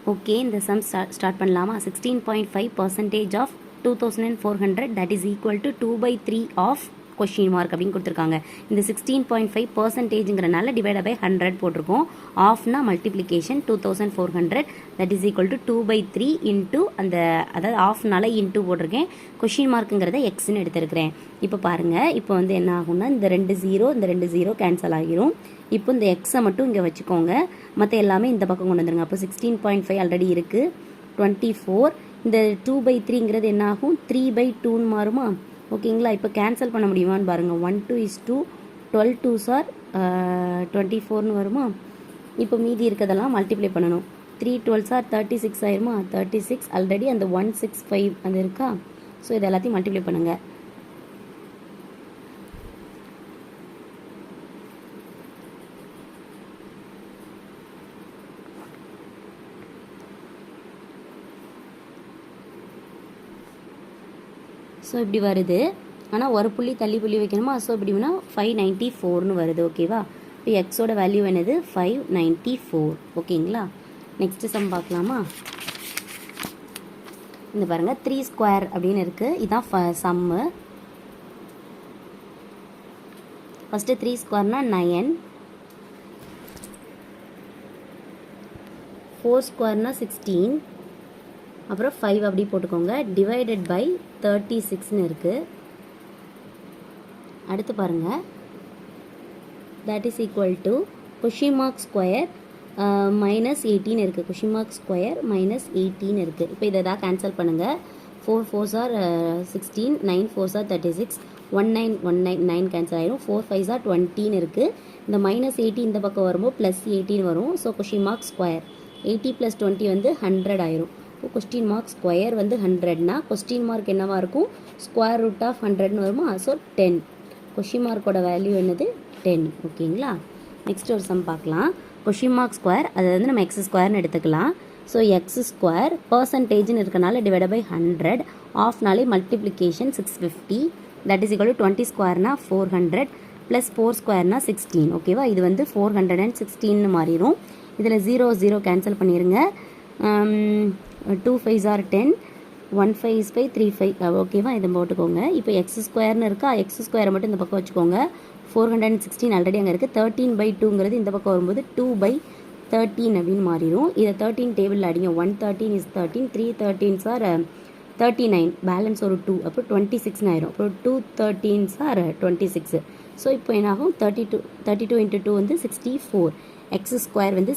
Okay, இந்த some start பண்ணலாமா? 16.5% of 2400 that is equal to 2/3 of question mark அப்படின்னு கொடுத்துருக்காங்க. இந்த 16.5%ங்கிறனால டிவைட் பை 100 போட்டிருக்கோம். ஆஃப்னா multiplication 2400 that is equal to 2/3 into அந்த அதாவது ஆஃப்னால இன்ட்டு போட்டிருக்கேன். கொஷின் மார்க்குங்கிறத எக்ஸ்ன்னு எடுத்திருக்கிறேன். இப்போ பாருங்கள், இப்போ வந்து என்ன ஆகும்னா இந்த 2 0 கேன்சல் ஆகிரும். இப்போ இந்த எக்ஸை மட்டும் இங்கே வச்சுக்கோங்க, மற்ற எல்லாமே இந்த பக்கம் கொண்டு வந்துருங்க. அப்போ 16.5 ஆல்ரெடி இருக்குது. 24 இந்த 2/3ங்கிறது என்ன ஆகும்? 3/2ன்னு மாறுமா? ஓகேங்களா? இப்போ கேன்சல் பண்ண முடியுமான்னு பாருங்கள். 1 2 is 2, 12 2s are 24ன்னு வருமா? இப்போ மீதி இருக்கிறதெல்லாம் மல்டிப்ளை பண்ணணும். 3 12s are 36 ஆயிருமா? 36 ஆல்ரெடி அந்த 165 அது இருக்கா? ஸோ இது எல்லாத்தையும் மல்டிப்ளை பண்ணுங்கள். ஸோ இப்படி வருது, ஆனால் ஒரு புள்ளி தள்ளி புள்ளி வைக்கணுமா? ஸோ இப்படி வேணால் 594ன்னு வருது. ஓகேவா? இப்போ எக்ஸோட வேல்யூ என்னது? 594. ஓகேங்களா? நெக்ஸ்ட் சம் பார்க்கலாமா? இந்த பாருங்கள், 3 ஸ்கொயர் அப்படின்னு இருக்குது. இதுதான் சம்மு. ஃபஸ்ட்டு 3 ஸ்கொயர்னால் 9, 4 ஸ்கொயர்னால் 16, அப்புறம் 5 அப்படி போட்டுக்கோங்க. டிவைடட் பை 36ன்னு இருக்குது. அடுத்து பாருங்கள், that is equal to question mark square -18 இருக்குது. கொஷின் மார்க் ஸ்கொயர் -18 இருக்குது. இப்போ இதை தான் கேன்சல் பண்ணுங்கள். 4 4s are 16, 9 4s are 36, 9 cancel ஆயிரும். 4 5s are 20ன்னு இருக்குது. இந்த -18 இந்த பக்கம் வரும்போது +18 வரும். ஸோ கொஷின் மார்க் ஸ்கொயர் 80 + 20 வந்து 100 ஆயிரும். இப்போ கொஸ்டின் மார்க் ஸ்கொயர் வந்து 100னா கொஸ்டின் மார்க் என்னவா இருக்கும்? ஸ்கொயர் ரூட் ஆஃப் 100ன்னு வருமா? ஸோ 10. கொஸ்டின் மார்க்கோட வேல்யூ என்னது? 10. ஓகேங்களா? நெக்ஸ்ட் ஒரு சம் பார்க்கலாம். கொஸ்டின் மார்க் ஸ்கொயர் அது வந்து நம்ம எக்ஸ் ஸ்கொயர்னு எடுத்துக்கலாம். ஸோ எக்ஸ் ஸ்கொயர் பர்சன்டேஜ்னு இருக்கனால டிவைட் பை 100, ஆஃப்னாலே multiplication 650 that is equal to 20 ஸ்கொயர்னா 400 ப்ளஸ் 4 ஸ்கொயர்னா 16. ஓகேவா? இது வந்து 416ன்னு மாறிடும். இதில் 0 0 கேன்சல் பண்ணிடுங்க. 2 5s are 10, 1 5 is 5, 3 5. ஓகேவா? இதை போட்டுக்கோங்க. இப்போ எக்ஸ் ஸ்கொயர்னு இருக்கா? எக்ஸ் ஸ்கொயரை மட்டும் இந்த பக்கம் வச்சுக்கோங்க. 416 ஆல்ரெடி அங்கே இருக்குது. 13/2ங்கிறது இந்த பக்கம் வரும்போது 2/13 அப்படின்னு மாறிடும். இதை 13 டேபிளில் அடிங்க. 113 is 13, 3 13s are 39, பேலன்ஸ் ஒரு 2, அப்போ 26 ஆயிரும். அப்புறம் 2 13s are 26. ஸோ இப்போ என்னாகும்? 32 × 2 வந்து 64. எக்ஸ் ஸ்கொயர் வந்து